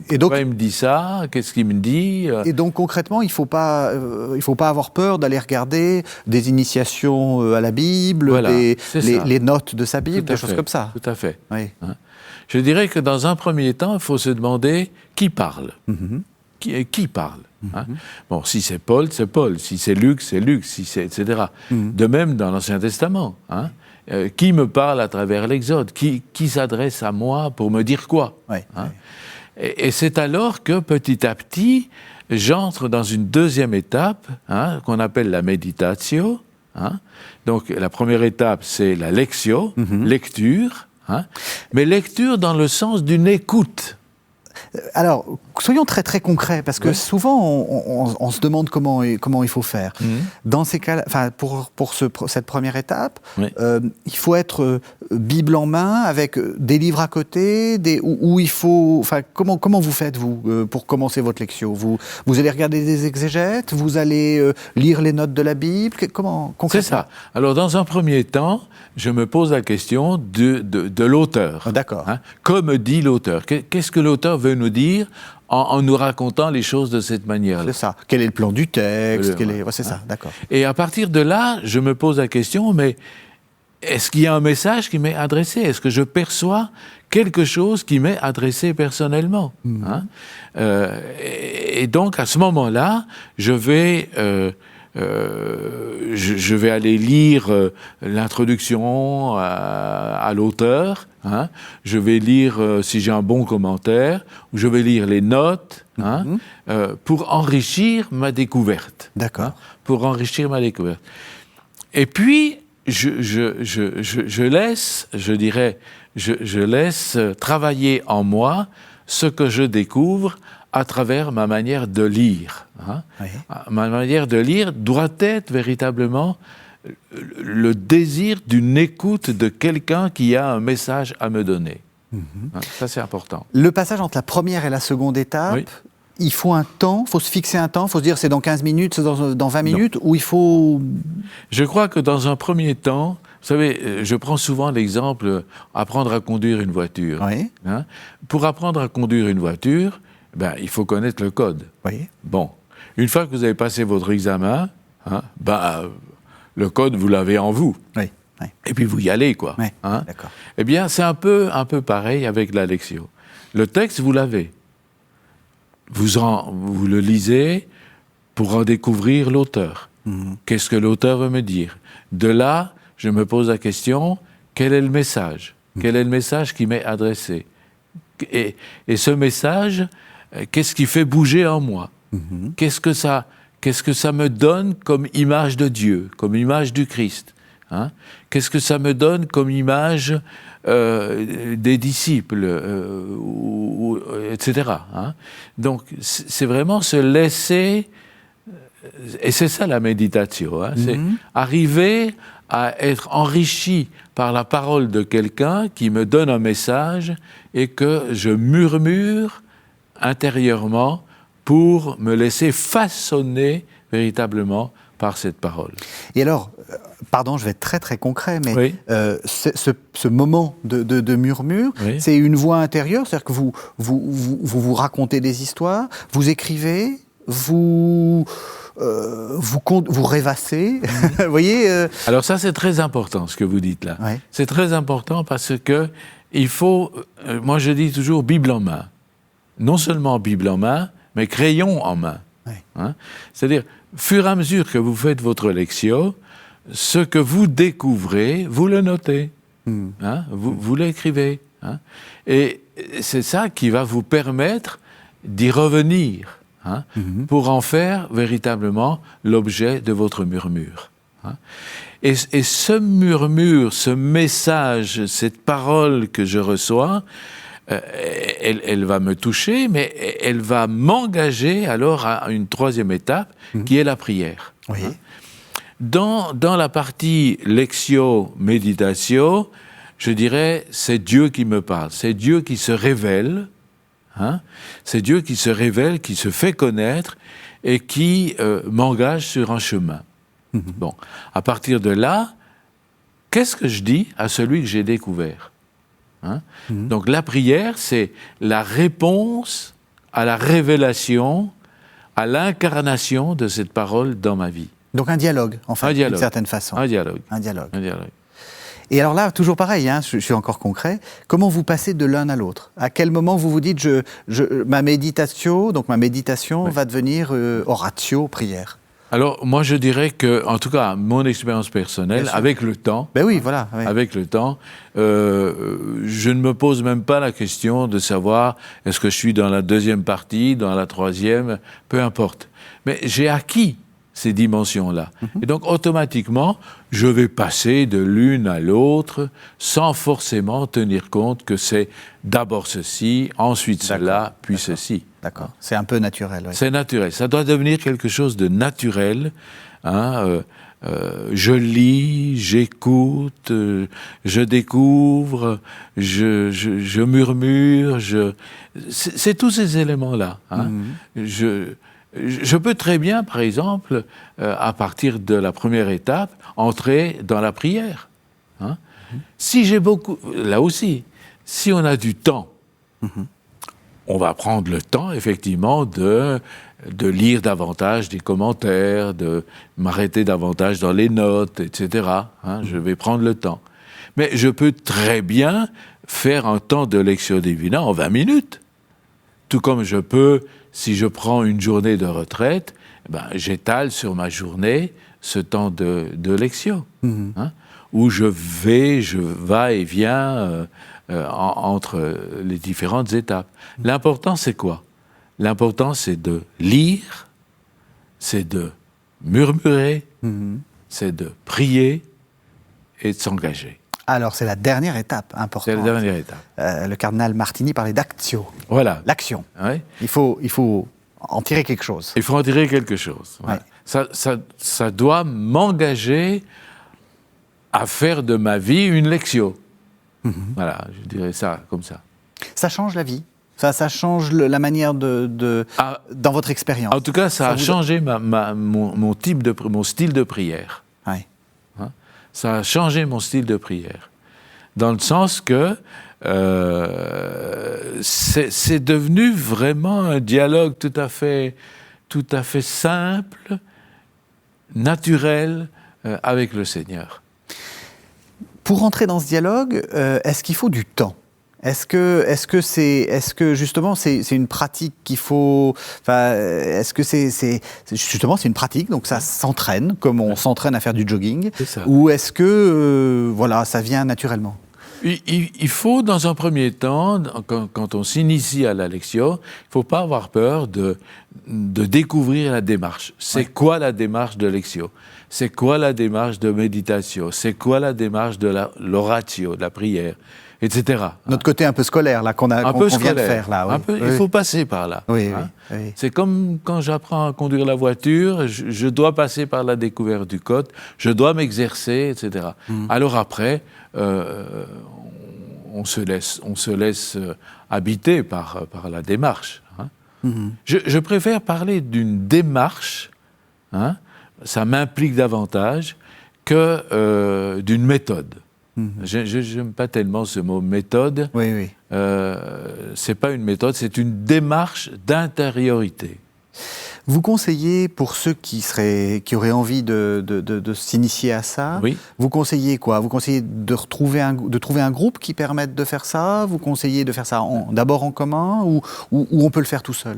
Et donc il me dit ça. Qu'est-ce qu'il me dit ? Et donc concrètement, il faut pas avoir peur d'aller regarder des initiations à la Bible, Voilà, les notes de sa Bible, des choses comme ça. Tout à fait. Oui. Je dirais que dans un premier temps, il faut se demander qui parle. Qui parle. Bon, si c'est Paul, c'est Paul. Si c'est Luc, c'est Luc. Si c'est, etc. De même dans l'Ancien Testament. qui me parle à travers l'Exode, qui s'adresse à moi pour me dire quoi. Ouais, Hein? ouais. Et c'est alors que petit à petit, j'entre dans une deuxième étape, hein, qu'on appelle la méditatio. Hein? Donc la première étape, c'est la lectio, lecture, hein? Mais lecture dans le sens d'une écoute. Alors, soyons très très concrets, parce que Ouais. souvent on se demande comment il faut faire. Dans ces cas, pour cette première étape, Oui. il faut être Bible en main, avec des livres à côté, où il faut. Enfin, comment vous faites vous pour commencer votre lectio? Vous allez regarder des exégètes, vous allez lire les notes de la Bible. Comment C'est concrètement? ça. Alors dans un premier temps, je me pose la question de l'auteur. Ah, d'accord. Hein? Comme dit l'auteur. Qu'est-ce que l'auteur veut nous dire en nous racontant les choses de cette manière-là? C'est ça. Quel est le plan du texte? Ouais, C'est ça, d'accord. Et à partir de là, je me pose la question, mais est-ce qu'il y a un message qui m'est adressé? Est-ce que je perçois quelque chose qui m'est adressé personnellement? Hein? Et donc, à ce moment-là, je vais aller lire l'introduction à l'auteur, hein? Je vais lire, si j'ai un bon commentaire, ou je vais lire les notes, hein? Pour enrichir ma découverte. D'accord. Hein? Pour enrichir ma découverte. Et puis, je laisse, je dirais, je laisse travailler en moi ce que je découvre à travers ma manière de lire. Hein. Oui. Ma manière de lire doit être véritablement le désir d'une écoute de quelqu'un qui a un message à me donner. Hein, ça, c'est important. Le passage entre la première et la seconde étape, Oui. il faut un temps, il faut se fixer un temps, il faut se dire c'est dans 15 minutes, c'est dans 20 minutes, ou il faut... Je crois que dans un premier temps, vous savez, je prends souvent l'exemple apprendre à conduire une voiture. Oui. Hein. Pour apprendre à conduire une voiture, il faut connaître le code. Oui. Bon, une fois que vous avez passé votre examen, hein, le code, vous l'avez en vous. Oui. Oui. Et puis vous y allez, quoi. Oui. Hein. D'accord. Eh bien, c'est un peu pareil avec la lectio. Le texte, vous l'avez. Vous le lisez pour en découvrir l'auteur. Qu'est-ce que l'auteur veut me dire? De là, je me pose la question, quel est le message? Quel est le message qui m'est adressé? Et ce message, qu'est-ce qui fait bouger en moi? Qu'est-ce que ça me donne comme image de Dieu, comme image du Christ? Hein? Qu'est-ce que ça me donne comme image des disciples, etc. Hein? Donc, c'est vraiment se laisser... Et c'est ça la méditation, hein? C'est arriver à être enrichi par la parole de quelqu'un qui me donne un message et que je murmure intérieurement pour me laisser façonner véritablement par cette parole. Et alors, pardon, je vais être très très concret, mais Oui. ce moment de murmure, Oui. c'est une voix intérieure, c'est-à-dire que vous racontez des histoires, vous écrivez, vous rêvassez, vous voyez Alors ça, c'est très important, ce que vous dites là. Ouais. C'est très important parce que il faut, moi je dis toujours Bible en main. Non seulement Bible en main, mais crayon en main. Ouais. Hein? C'est-à-dire, fur et à mesure que vous faites votre lectio, ce que vous découvrez, vous le notez. Hein? Vous l'écrivez. Hein? Et c'est ça qui va vous permettre d'y revenir, hein? Pour en faire véritablement l'objet de votre murmure. Hein? Et ce murmure, ce message, cette parole que je reçois, elle va me toucher, mais elle va m'engager alors à une troisième étape, qui est la prière. Oui. Hein? Dans la partie lectio, méditatio, je dirais, c'est Dieu qui me parle, c'est Dieu qui se révèle, hein? C'est Dieu qui se révèle, qui se fait connaître et qui m'engage sur un chemin. Bon, à partir de là, qu'est-ce que je dis à celui que j'ai découvert? Hein? Donc la prière, c'est la réponse à la révélation, à l'incarnation de cette parole dans ma vie. Donc un dialogue, en fait, Un dialogue. d'une certaine façon. Un dialogue. Un dialogue. Un dialogue. Et alors là, toujours pareil, hein, je suis encore concret, comment vous passez de l'un à l'autre? À quel moment vous vous dites, ma méditation Oui. va devenir oratio, prière? Alors, moi, je dirais que, en tout cas, mon expérience personnelle, avec le temps, Ben oui, voilà. Oui. avec le temps, je ne me pose même pas la question de savoir est-ce que je suis dans la deuxième partie, dans la troisième, peu importe. Mais j'ai acquis ces dimensions-là. Et donc, automatiquement, je vais passer de l'une à l'autre sans forcément tenir compte que c'est d'abord ceci, ensuite cela, puis ceci. D'accord. C'est un peu naturel. Oui. C'est naturel. Ça doit devenir quelque chose de naturel. Hein, je lis, j'écoute, je découvre, je murmure. C'est tous ces éléments-là. Hein. Je peux très bien, par exemple, à partir de la première étape, entrer dans la prière. Hein. Si j'ai beaucoup... Là aussi, si on a du temps, on va prendre le temps, effectivement, de lire davantage des commentaires, de m'arrêter davantage dans les notes, etc. Hein, je vais prendre le temps. Mais je peux très bien faire un temps de lectio divina en 20 minutes. Tout comme je peux, si je prends une journée de retraite, j'étale sur ma journée ce temps de lectio. Hein, où je vais et viens entre les différentes étapes. L'important, c'est quoi? L'important, c'est de lire, c'est de murmurer, c'est de prier et de s'engager. Alors, c'est la dernière étape importante. C'est la dernière étape. Le cardinal Martini parlait d'actio. Voilà. L'action. Ouais. Il faut en tirer quelque chose. Il faut en tirer quelque chose. Voilà. Ouais. Ça doit m'engager à faire de ma vie une lectio. Voilà, je dirais ça comme ça. Ça change la vie. Ça change la manière dans votre expérience. En tout cas, ça a changé mon style de prière. Ouais. Hein? Ça a changé mon style de prière. Dans le sens que c'est devenu vraiment un dialogue tout à fait simple, naturel avec le Seigneur. Pour entrer dans ce dialogue, est-ce qu'il faut du temps ? Est-ce que justement c'est une pratique qu'il faut, enfin, est-ce que c'est justement c'est une pratique, donc ça s'entraîne comme on s'entraîne à faire du jogging, ou est-ce que voilà, ça vient naturellement? Il faut, dans un premier temps, quand on s'initie à la lectio, il ne faut pas avoir peur de découvrir la démarche. C'est quoi la démarche de lectio? C'est quoi la démarche de méditation? C'est quoi la démarche de l'oratio, de la prière, etc. Notre côté un peu scolaire, là, qu'on vient de faire. Là, oui. Il faut passer par là. Oui, hein. oui. C'est comme quand j'apprends à conduire la voiture, je dois passer par la découverte du code, je dois m'exercer, etc. Alors après, on se laisse habiter par la démarche. Hein. Je préfère parler d'une démarche, hein, ça m'implique davantage, que d'une méthode. Je n'aime pas tellement ce mot méthode. Oui. C'est pas une méthode, c'est une démarche d'intériorité. Vous conseillez, pour ceux qui auraient envie de s'initier à ça, vous conseillez quoi? Vous conseillez de trouver un groupe qui permette de faire ça? Vous conseillez de faire ça d'abord en commun ou on peut le faire tout seul?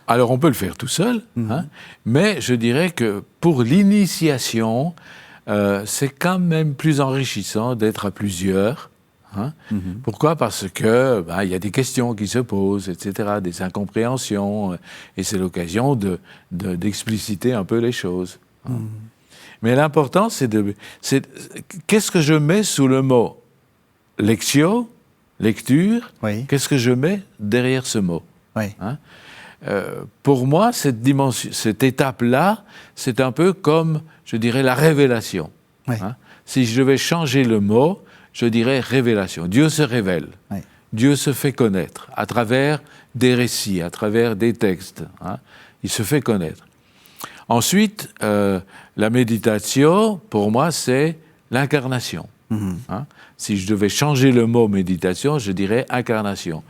Alors on peut le faire tout seul, hein, mais je dirais que pour l'initiation, c'est quand même plus enrichissant d'être à plusieurs. Hein. Pourquoi? Parce que il y a des questions qui se posent, etc., des incompréhensions, et c'est l'occasion d'expliciter un peu les choses. Hein. Mais l'important, c'est qu'est-ce que je mets sous le mot lectio, lecture, qu'est-ce que je mets derrière ce mot? Hein. Pour moi, cette étape-là, c'est un peu comme, je dirais, la révélation. Hein. Si je devais changer le mot, je dirais révélation. Dieu se révèle. Dieu se fait connaître à travers des récits, à travers des textes. Hein. Il se fait connaître. Ensuite, la méditation, pour moi, c'est l'incarnation. Hein. Si je devais changer le mot méditation, je dirais incarnation.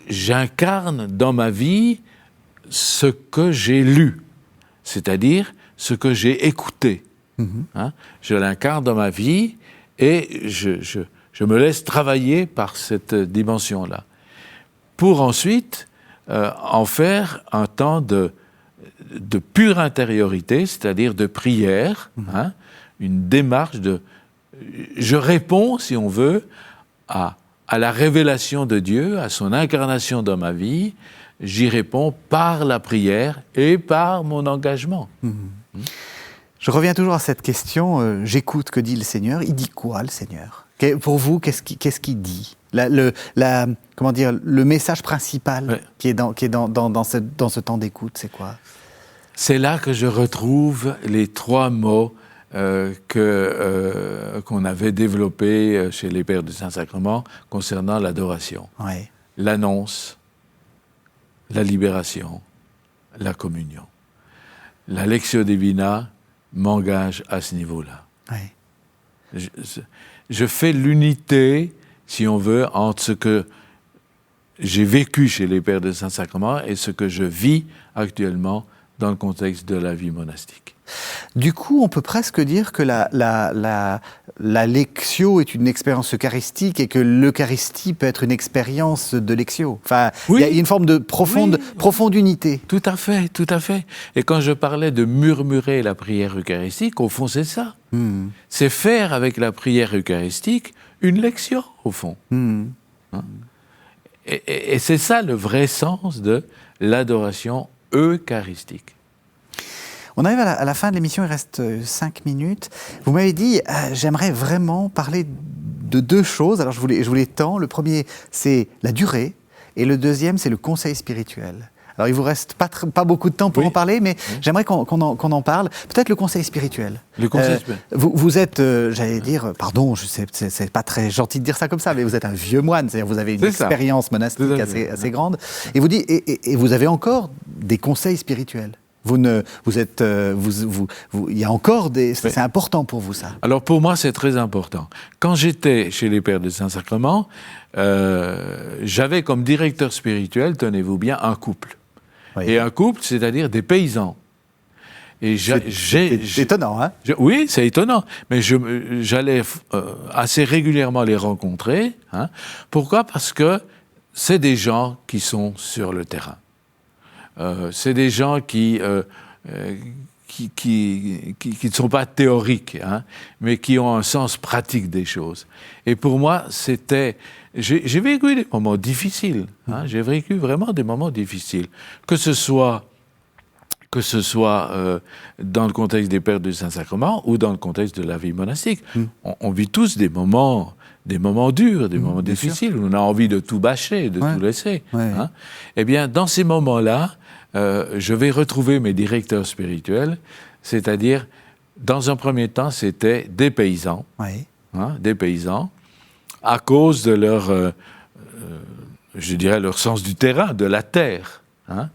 J'incarne dans ma vie ce que j'ai lu, c'est-à-dire ce que j'ai écouté. Hein. Je l'incarne dans ma vie et je me laisse travailler par cette dimension-là. Pour ensuite en faire un temps de pure intériorité, c'est-à-dire de prière, hein, une démarche de... Je réponds, si on veut, à la révélation de Dieu, à son incarnation dans ma vie. J'y réponds par la prière et par mon engagement. Je reviens toujours à cette question, j'écoute que dit le Seigneur. Il dit quoi, le Seigneur? Pour vous, qu'est-ce qu'il dit? Comment dire, le message principal qui est dans ce temps d'écoute, c'est quoi? C'est là que je retrouve les 3 mots qu'on avait développés chez les Pères du Saint-Sacrement concernant l'adoration. Ouais. L'annonce, la libération, la communion. La Lectio Divina m'engage à ce niveau-là. Ouais. Je fais l'unité, si on veut, entre ce que j'ai vécu chez les Pères du Saint-Sacrement et ce que je vis actuellement dans le contexte de la vie monastique. Du coup, on peut presque dire que la lectio est une expérience eucharistique et que l'Eucharistie peut être une expérience de lectio. Enfin, il y a une forme de profonde unité. Tout à fait, tout à fait. Et quand je parlais de murmurer la prière eucharistique, au fond, c'est ça. C'est faire avec la prière eucharistique une lectio, au fond. Hein? Et c'est ça le vrai sens de l'adoration eucharistique. On arrive à la fin de l'émission, il reste 5 minutes. Vous m'avez dit, j'aimerais vraiment parler de 2 choses. Alors je vous les tends. Le premier, c'est la durée. Et le deuxième, c'est le conseil spirituel. Alors il vous reste pas beaucoup de temps pour en parler, mais j'aimerais qu'on en parle. Peut-être le conseil spirituel. Le conseil spirituel. Vous êtes, j'allais dire, pardon, c'est pas très gentil de dire ça comme ça, mais vous êtes un vieux moine, c'est-à-dire vous avez une expérience monastique assez grande. Et vous dites, et vous avez encore des conseils spirituels. Il y a encore c'est important pour vous, ça. Alors pour moi, c'est très important. Quand j'étais chez les Pères du Saint-Sacrement, j'avais comme directeur spirituel, tenez-vous bien, un couple. Oui. Et un couple, c'est-à-dire des paysans. Et c'est étonnant, hein? Oui, c'est étonnant. Mais j'allais assez régulièrement les rencontrer. Hein. Pourquoi? Parce que c'est des gens qui sont sur le terrain. C'est des gens qui ne sont pas théoriques, hein, mais qui ont un sens pratique des choses. Et pour moi, j'ai vécu des moments difficiles. Hein, j'ai vécu vraiment des moments difficiles. Que ce soit dans le contexte des Pères du Saint-Sacrement ou dans le contexte de la vie monastique. On vit tous des moments durs, des moments difficiles, où on a envie de tout bâcher, de tout laisser. Hein. Eh bien, dans ces moments-là, je vais retrouver mes directeurs spirituels, c'est-à-dire, dans un premier temps, c'était des paysans, des paysans, à cause de leur, je dirais, leur sens du terrain, de la terre. Hein.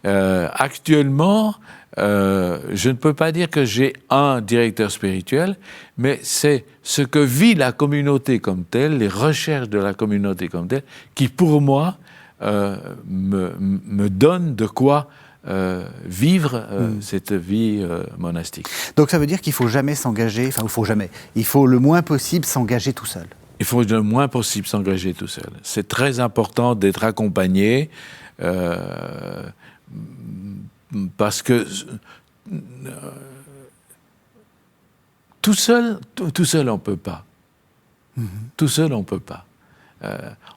Actuellement, je ne peux pas dire que j'ai un directeur spirituel, mais c'est ce que vit la communauté comme telle, les recherches de la communauté comme telle, qui pour moi me donne de quoi vivre cette vie monastique. Donc ça veut dire qu'il ne faut jamais s'engager, il faut le moins possible s'engager tout seul. Il faut le moins possible s'engager tout seul. C'est très important d'être accompagné, parce que tout seul on ne peut pas. Tout seul on ne peut pas.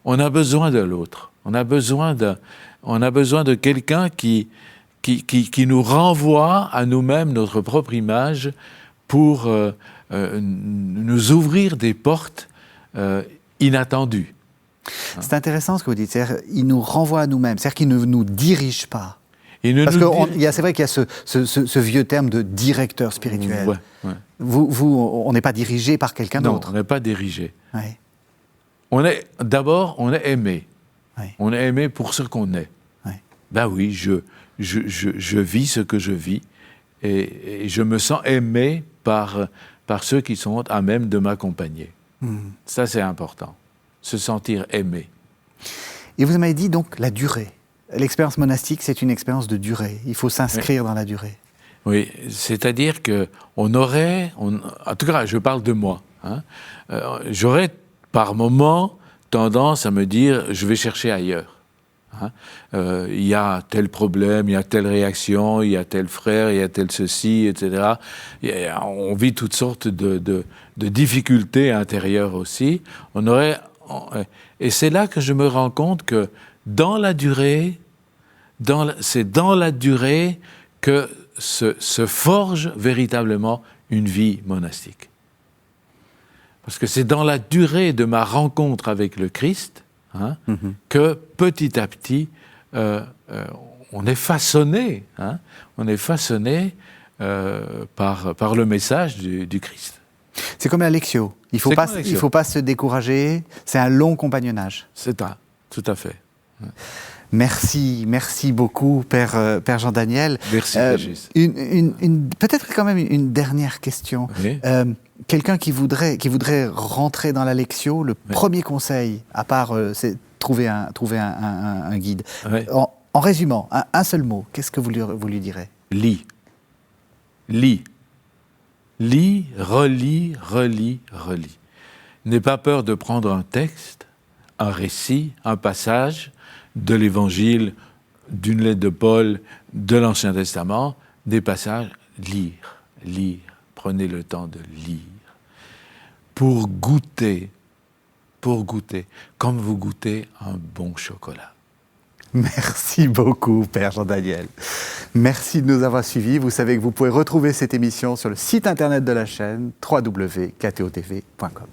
On a besoin de l'autre. On a besoin de quelqu'un qui nous renvoie à nous-mêmes, notre propre image, pour nous ouvrir des portes inattendues. C'est intéressant ce que vous dites, c'est-à-dire il nous renvoie à nous-mêmes, c'est-à-dire qu'il ne nous dirige pas. Parce que c'est vrai qu'il y a ce vieux terme de directeur spirituel. On n'est pas dirigé par quelqu'un d'autre. Non, on n'est pas dirigé. On est aimé. On est aimé pour ce qu'on est. Ben oui, je vis ce que je vis et je me sens aimé par ceux qui sont à même de m'accompagner. Ça, c'est important. Se sentir aimé. Et vous m'avez dit donc la durée. L'expérience monastique, c'est une expérience de durée. Il faut s'inscrire dans la durée. Oui, c'est-à-dire qu'on aurait, en tout cas, je parle de moi, hein, j'aurais par moment tendance à me dire, je vais chercher ailleurs. hein. Il y a tel problème, il y a telle réaction, il y a tel frère, il y a tel ceci, etc. On vit toutes sortes de difficultés intérieures aussi. Et c'est là que je me rends compte que dans la durée, c'est dans la durée que se forge véritablement une vie monastique. Parce que c'est dans la durée de ma rencontre avec le Christ, hein, que petit à petit, on est façonné, hein, par le message du Christ. C'est comme la Lectio. Il ne faut pas se décourager. C'est un long compagnonnage. C'est ça, tout à fait. Merci beaucoup, Père Jean-Daniel. Merci, Régis. Peut-être quand même une dernière question. Oui. Quelqu'un qui voudrait rentrer dans la Lectio, le premier conseil, à part c'est trouver un guide. Oui. En résumant, un seul mot, qu'est-ce que vous lui direz? Lis. Lis, relis. N'aie pas peur de prendre un texte, un récit, un passage de l'Évangile, d'une lettre de Paul, de l'Ancien Testament, des passages, lire. Prenez le temps de lire. Pour goûter, comme vous goûtez un bon chocolat. Merci beaucoup, Père Jean-Daniel. Merci de nous avoir suivis. Vous savez que vous pouvez retrouver cette émission sur le site internet de la chaîne www.ktotv.com.